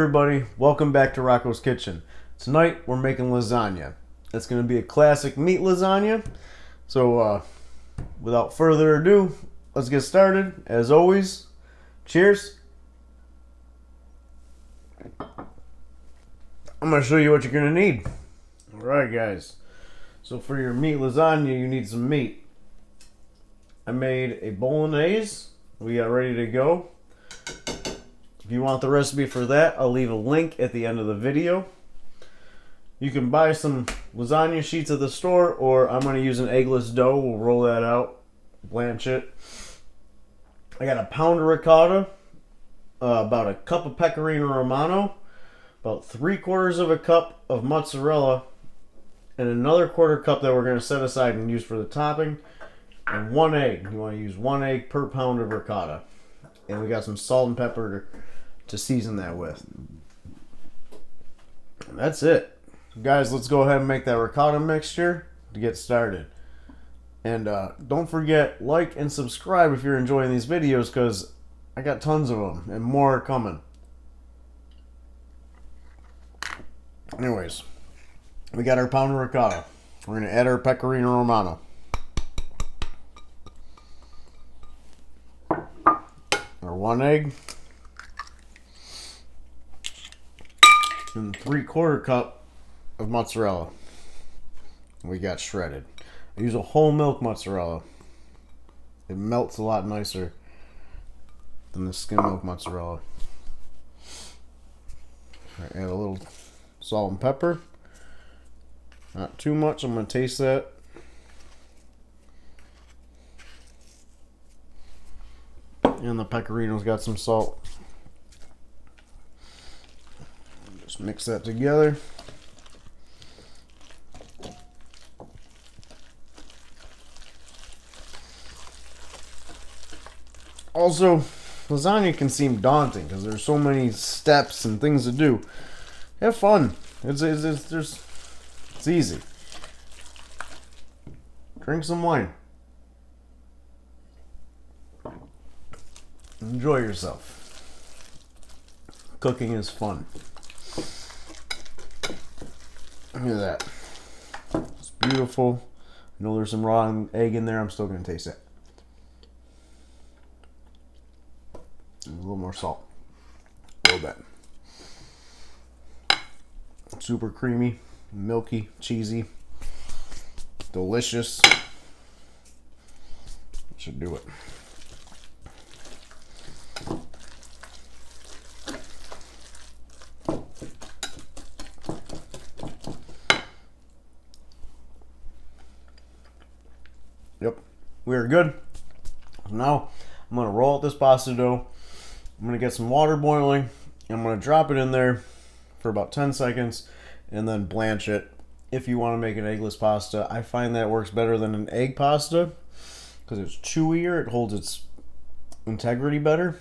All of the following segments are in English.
everybody, welcome back to Rocco's Kitchen. Tonight we're making lasagna. It's going to be a classic meat lasagna. So without further ado, let's get started. As always, cheers. I'm going to show you what you're going to need. Alright guys, so for your meat lasagna you need some meat. I made a bolognese. We got ready to go. If you want the recipe for that, I'll leave a link at the end of the video. You can buy some lasagna sheets at the store, or I'm going to use an eggless dough. We'll roll that out, blanch it. I got a pound of ricotta, about a cup of pecorino romano, about 3/4 of a cup of mozzarella, and another 1/4 cup that we're going to set aside and use for the topping, and 1 egg. You want to use 1 egg per pound of ricotta. And we got some salt and pepper to season that with. And that's it. Guys, let's go ahead and make that ricotta mixture to get started. And don't forget, like and subscribe if you're enjoying these videos, because I got tons of them and more are coming. Anyways, we got our pound of ricotta. We're going to add our pecorino romano. Our 1 egg. And 3/4 cup of mozzarella. We got shredded. I use a whole milk mozzarella. It melts a lot nicer than the skim milk mozzarella. Right, add a little salt and pepper. Not too much. I'm going to taste that. And the pecorino's got some salt. Just mix that together. Also, lasagna can seem daunting because there's so many steps and things to do. Have fun. It's easy. Drink some wine. Enjoy yourself. Cooking is fun. Look at that. It's beautiful. I know there's some raw egg in there. I'm still going to taste it. And a little more salt. A little bit. Super creamy, milky, cheesy, delicious. Should do it. Yep, we're good. Now I'm going to roll out this pasta dough. I'm going to get some water boiling. I'm going to drop it in there for about 10 seconds and then blanch it. If you want to make an eggless pasta, I find that works better than an egg pasta because it's chewier. It holds its integrity better.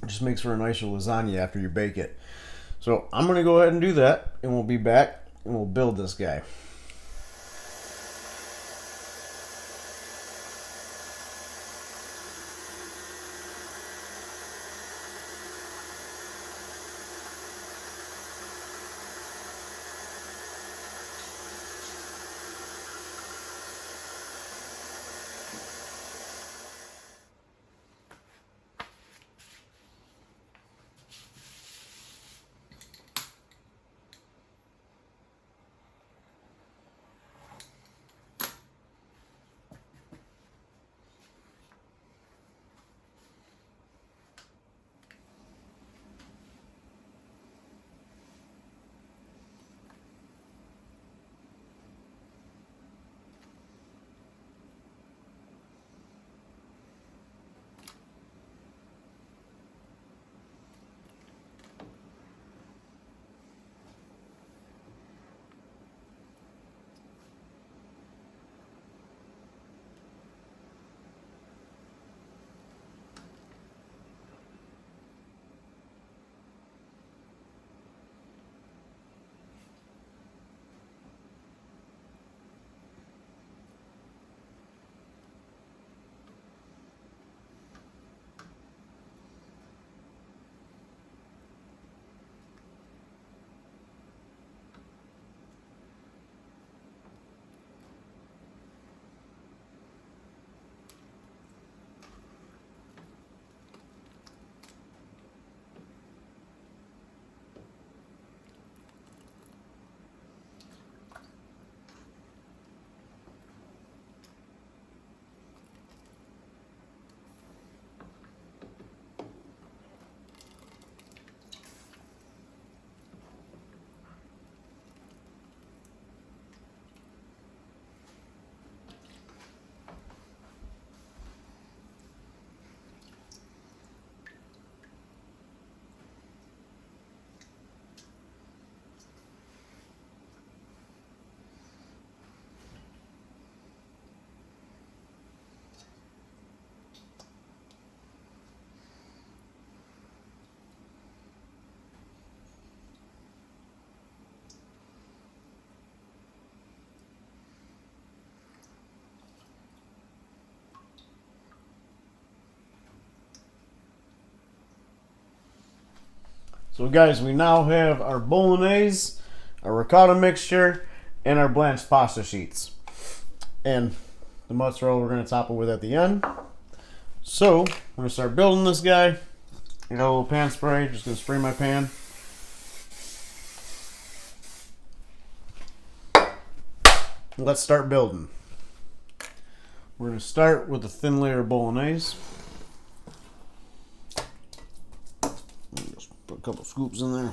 It just makes for a nicer lasagna after you bake it. So I'm going to go ahead and do that, and we'll be back and we'll build this guy. So guys, we now have our bolognese, our ricotta mixture, and our blanched pasta sheets. And the mozzarella we're going to top it with at the end. So, I'm going to start building this guy. I got a little pan spray, just going to spray my pan. Let's start building. We're going to start with a thin layer of bolognese. Just put a couple scoops in there.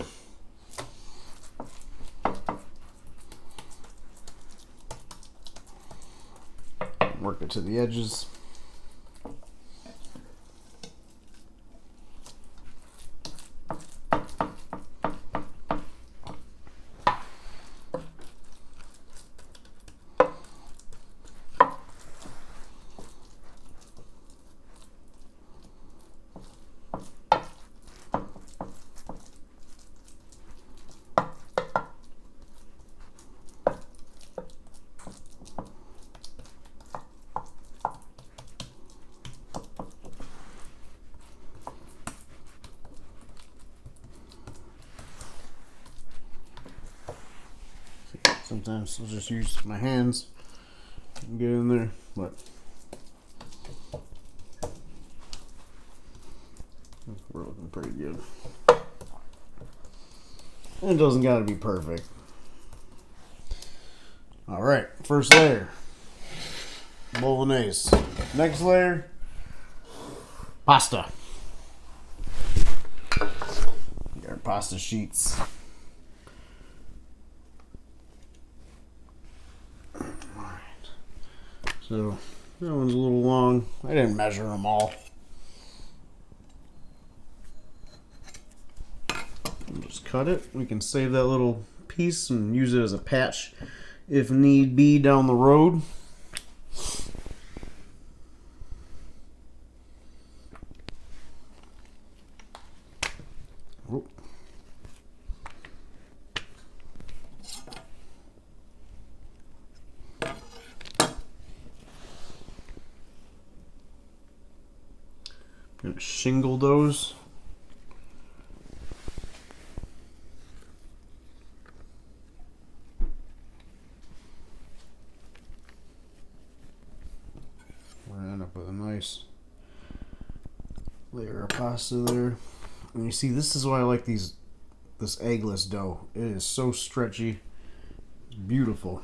Work it to the edges. Sometimes I'll just use my hands and get in there, but we're looking pretty good. And it doesn't gotta be perfect. Alright, first layer, bolognese. Next layer, pasta. Got our pasta sheets. So that one's a little long. I didn't measure them all. I'll just cut it. We can save that little piece and use it as a patch if need be down the road. Oh. Gonna shingle those. We're gonna end up with a nice layer of pasta there. And you see, this is why I like this eggless dough. It is so stretchy. It's beautiful.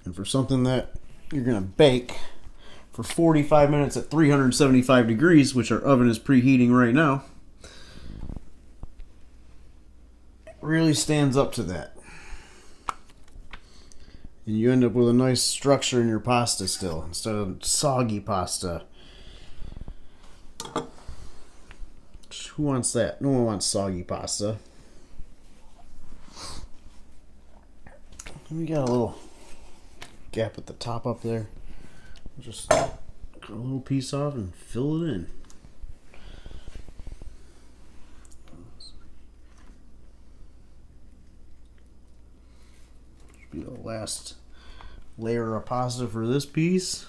And for something that you're gonna bake for 45 minutes at 375 degrees, which our oven is preheating right now, it really stands up to that. And you end up with a nice structure in your pasta still, instead of soggy pasta. Who wants that? No one wants soggy pasta. We got a little gap at the top up there. Just cut a little piece off and fill it in. Should be the last layer of pasta for this piece.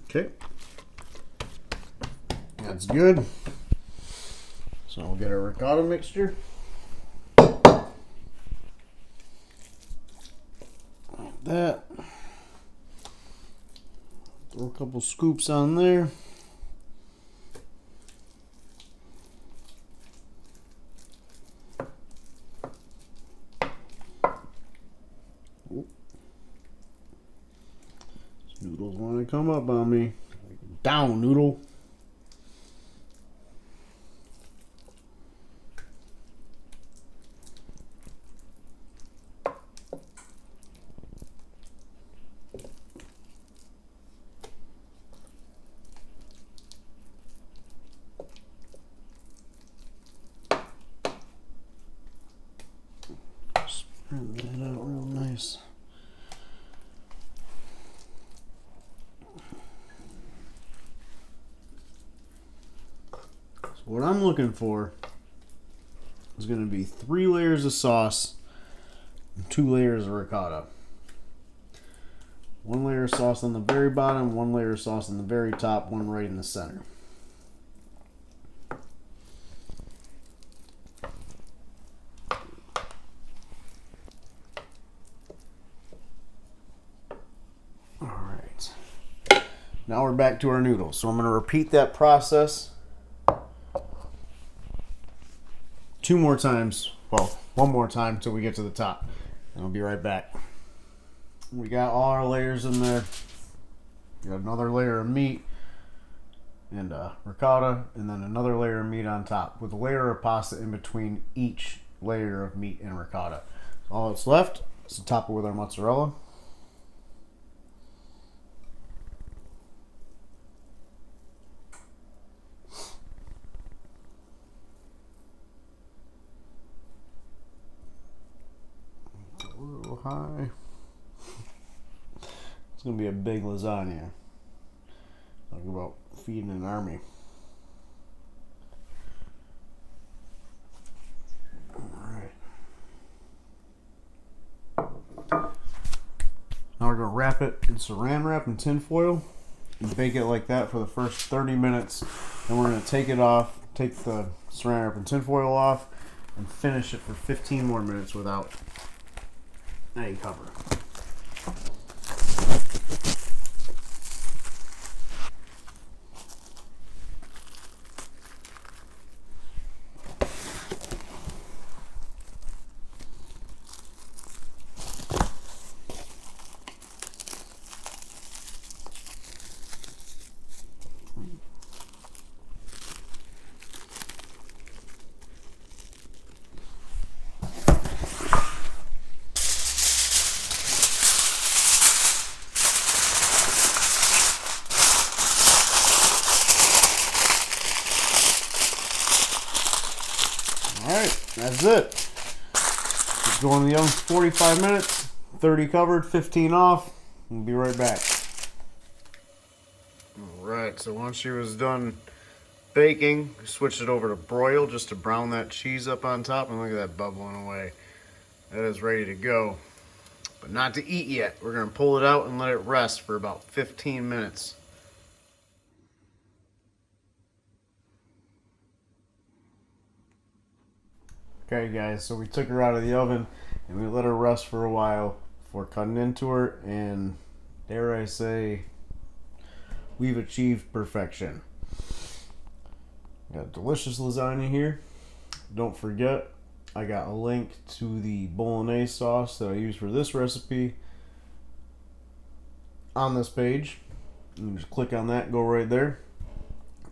Okay. That's good. So we'll get our ricotta mixture. Like that. Throw a couple scoops on there. Noodles want to come up on me. Down, noodle. Spread that out real nice. So what I'm looking for is going to be 3 layers of sauce and 2 layers of ricotta. 1 layer of sauce on the very bottom, 1 layer of sauce on the very top, 1 right in the center. Alright. Now we're back to our noodles. So I'm going to repeat that process 2 more times. Well, 1 more time until we get to the top. And I'll be right back. We got all our layers in there. Got another layer of meat and ricotta, and then another layer of meat on top with a layer of pasta in between each layer of meat and ricotta. So all that's left is to top it with our mozzarella. A little high. It's going to be a big lasagna. Talk about feeding an army. Alright. Now we're going to wrap it in Saran Wrap and tinfoil and bake it like that for the first 30 minutes. Then we're going to take it off, take the Saran Wrap and tinfoil off, and finish it for 15 more minutes without any cover. Alright, that's it. Just go in the oven for 45 minutes, 30 covered, 15 off. We'll be right back. Alright, so once she was done baking, we switched it over to broil just to brown that cheese up on top, and look at that bubbling away. That is ready to go. But not to eat yet. We're going to pull it out and let it rest for about 15 minutes. Okay guys, so we took her out of the oven and we let her rest for a while before cutting into her, and dare I say, we've achieved perfection. Got a delicious lasagna here. Don't forget, I got a link to the bolognese sauce that I use for this recipe on this page. You can just click on that, go right there.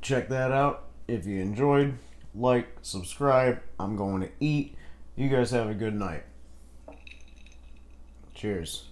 Check that out. If you enjoyed, like, subscribe. I'm going to eat. You guys have a good night. Cheers.